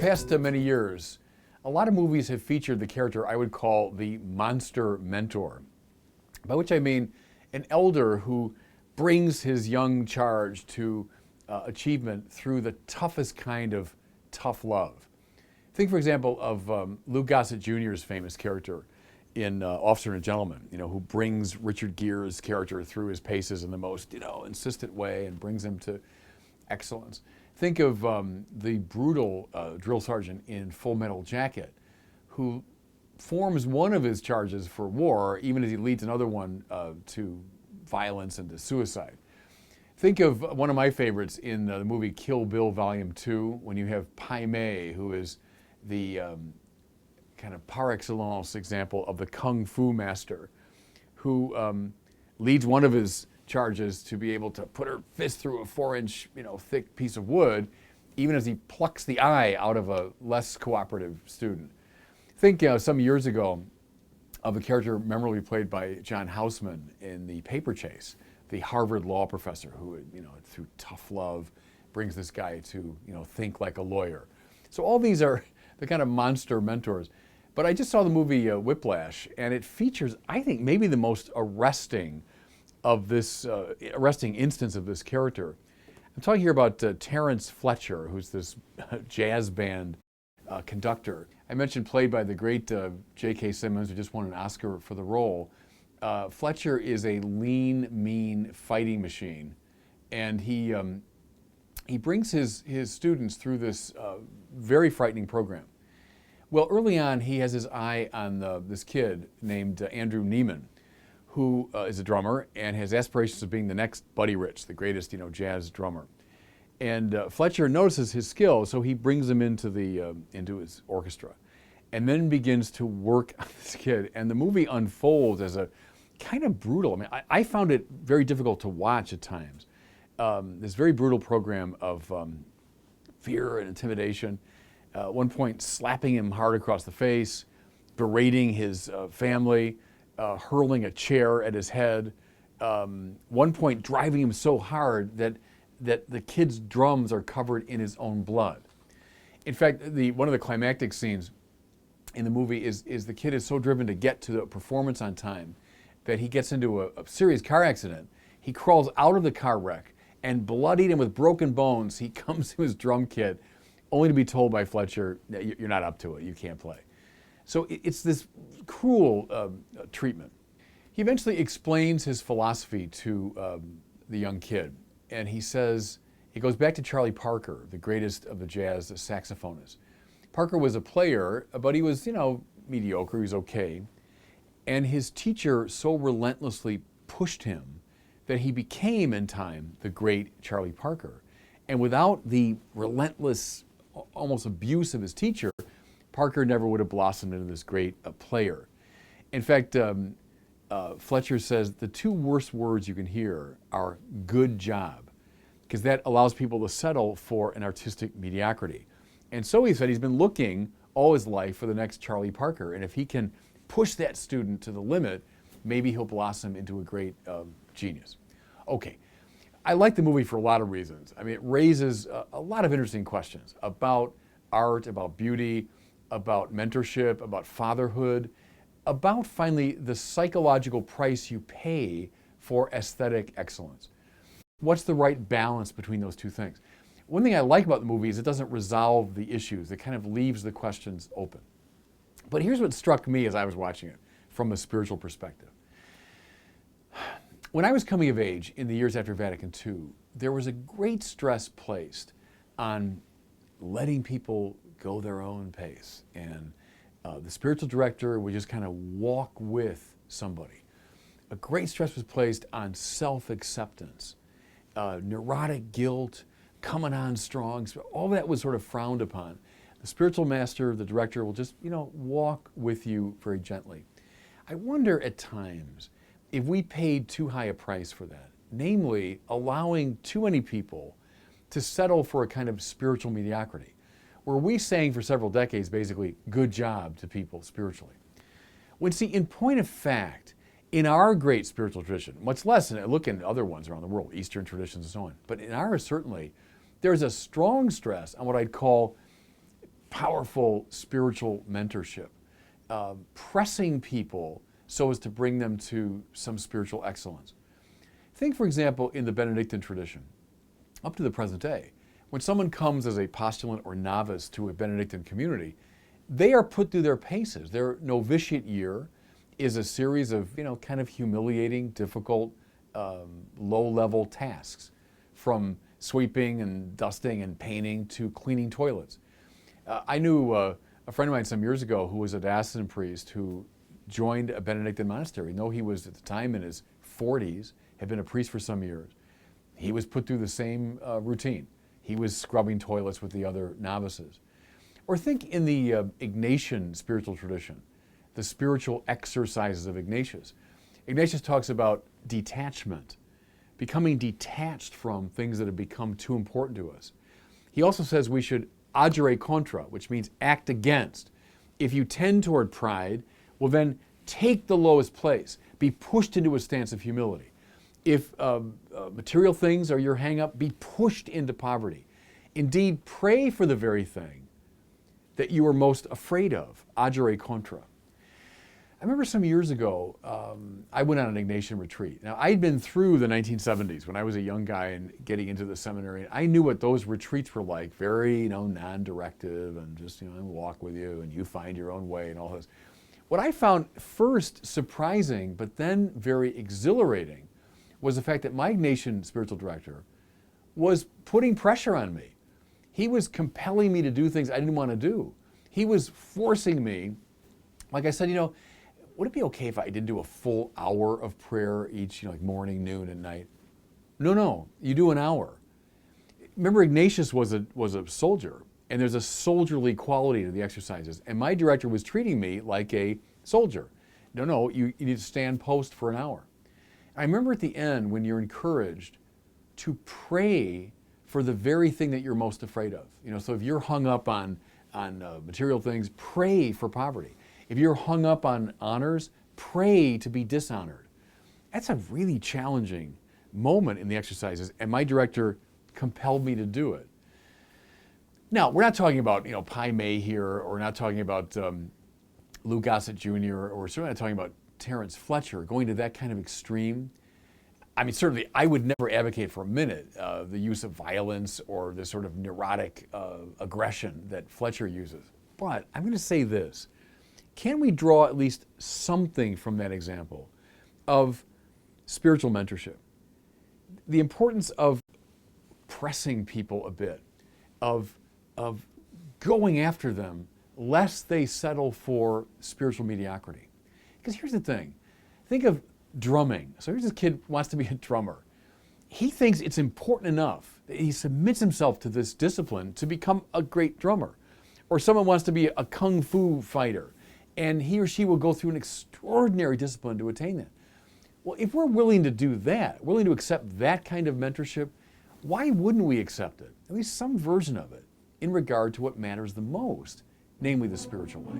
past many years, a lot of movies have featured the character I would call the monster mentor, by which I mean an elder who brings his young charge to achievement through the toughest kind of tough love. Think, for example, of Lou Gossett Jr.'s famous character in Officer and a Gentleman, who brings Richard Gere's character through his paces in the most, insistent way and brings him to excellence. Think of the brutal drill sergeant in Full Metal Jacket, who forms one of his charges for war, even as he leads another one to violence and to suicide. Think of one of my favorites in the movie Kill Bill Volume 2, when you have Pai Mei, who is the kind of par excellence example of the kung fu master, who leads one of his charges to be able to put her fist through a 4-inch, thick piece of wood, even as he plucks the eye out of a less cooperative student. Think some years ago of a character memorably played by John Houseman in The Paper Chase, the Harvard law professor who, through tough love, brings this guy to, think like a lawyer. So all these are the kind of monster mentors. But I just saw the movie Whiplash, and it features, I think, maybe the most arresting instance of this character. I'm talking here about Terence Fletcher, who's this jazz band conductor. I mentioned played by the great J.K. Simmons, who just won an Oscar for the role. Fletcher is a lean, mean fighting machine, and he brings his students through this very frightening program. Well, early on, he has his eye on this kid named Andrew Neiman, who is a drummer and has aspirations of being the next Buddy Rich, the greatest, jazz drummer. And Fletcher notices his skill, so he brings him into his orchestra, and then begins to work on this kid. And the movie unfolds as a kind of brutal. I mean, I found it very difficult to watch at times. This very brutal program of fear and intimidation. At one point, slapping him hard across the face, berating his family, hurling a chair at his head. One point, driving him so hard that the kid's drums are covered in his own blood. In fact, one of the climactic scenes in the movie is the kid is so driven to get to the performance on time that he gets into a serious car accident. He crawls out of the car wreck, and bloodied and with broken bones, he comes to his drum kit, only to be told by Fletcher that you're not up to it, you can't play. So it's this cruel treatment. He eventually explains his philosophy to the young kid, and he goes back to Charlie Parker, the greatest of the jazz saxophonists. Parker was a player, but he was, mediocre, he was okay. And his teacher so relentlessly pushed him that he became, in time, the great Charlie Parker. And without the relentless, almost abuse of his teacher, Parker never would have blossomed into this great player. In fact, Fletcher says the two worst words you can hear are "good job," because that allows people to settle for an artistic mediocrity. And so he said he's been looking all his life for the next Charlie Parker, and if he can push that student to the limit, maybe he'll blossom into a great genius. Okay, I like the movie for a lot of reasons. I mean, it raises a lot of interesting questions about art, about beauty, about mentorship, about fatherhood, about finally the psychological price you pay for aesthetic excellence. What's the right balance between those two things? One thing I like about the movie is it doesn't resolve the issues. It kind of leaves the questions open. But here's what struck me as I was watching it from a spiritual perspective. When I was coming of age in the years after Vatican II, there was a great stress placed on letting people go their own pace. And the spiritual director would just kind of walk with somebody. A great stress was placed on self-acceptance, neurotic guilt, coming on strong. All that was sort of frowned upon. The spiritual master, the director, will just, walk with you very gently. I wonder at times if we paid too high a price for that, namely allowing too many people to settle for a kind of spiritual mediocrity. Were we saying for several decades, basically, good job to people spiritually? When, see, in point of fact, in our great spiritual tradition, much less than look in other ones around the world, Eastern traditions and so on, but in ours certainly, there's a strong stress on what I'd call powerful spiritual mentorship, pressing people so as to bring them to some spiritual excellence. Think, for example, in the Benedictine tradition, up to the present day, when someone comes as a postulant or novice to a Benedictine community, they are put through their paces. Their novitiate year is a series of, kind of humiliating, difficult, low-level tasks, from sweeping and dusting and painting to cleaning toilets. I knew a friend of mine some years ago who was a diocesan priest who joined a Benedictine monastery. Though he was at the time in his 40s, had been a priest for some years, he was put through the same routine. He was scrubbing toilets with the other novices. Or think in the Ignatian spiritual tradition, the spiritual exercises of Ignatius. Ignatius talks about detachment, becoming detached from things that have become too important to us. He also says we should agere contra, which means act against. If you tend toward pride, well then take the lowest place. Be pushed into a stance of humility. If material things are your hang-up, be pushed into poverty. Indeed, pray for the very thing that you are most afraid of, agere contra. I remember some years ago, I went on an Ignatian retreat. Now, I'd been through the 1970s when I was a young guy and getting into the seminary. I knew what those retreats were like, very, non-directive and just, I walk with you and you find your own way and all this. What I found first surprising, but then very exhilarating, was the fact that my Ignatian spiritual director was putting pressure on me. He was compelling me to do things I didn't want to do. He was forcing me, like I said, would it be okay if I didn't do a full hour of prayer each, like morning, noon, and night? No, you do an hour. Remember, Ignatius was a soldier, and there's a soldierly quality to the exercises. And my director was treating me like a soldier. No, you need to stand post for an hour. I remember at the end when you're encouraged to pray for the very thing that you're most afraid of. So if you're hung up on material things, pray for poverty. If you're hung up on honors, pray to be dishonored. That's a really challenging moment in the exercises, and my director compelled me to do it. Now, we're not talking about, Pai Mei here, or we're not talking about Lou Gossett Jr., or we're certainly not talking about Terence Fletcher going to that kind of extreme. I mean, certainly, I would never advocate for a minute the use of violence or the sort of neurotic aggression that Fletcher uses. But I'm going to say this. Can we draw at least something from that example of spiritual mentorship? The importance of pressing people a bit, of going after them lest they settle for spiritual mediocrity. Because here's the thing. Think of drumming. So here's this kid who wants to be a drummer. He thinks it's important enough that he submits himself to this discipline to become a great drummer. Or someone wants to be a kung fu fighter, and he or she will go through an extraordinary discipline to attain that. Well, if we're willing to do that, willing to accept that kind of mentorship, why wouldn't we accept it? At least some version of it, in regard to what matters the most, namely the spiritual life.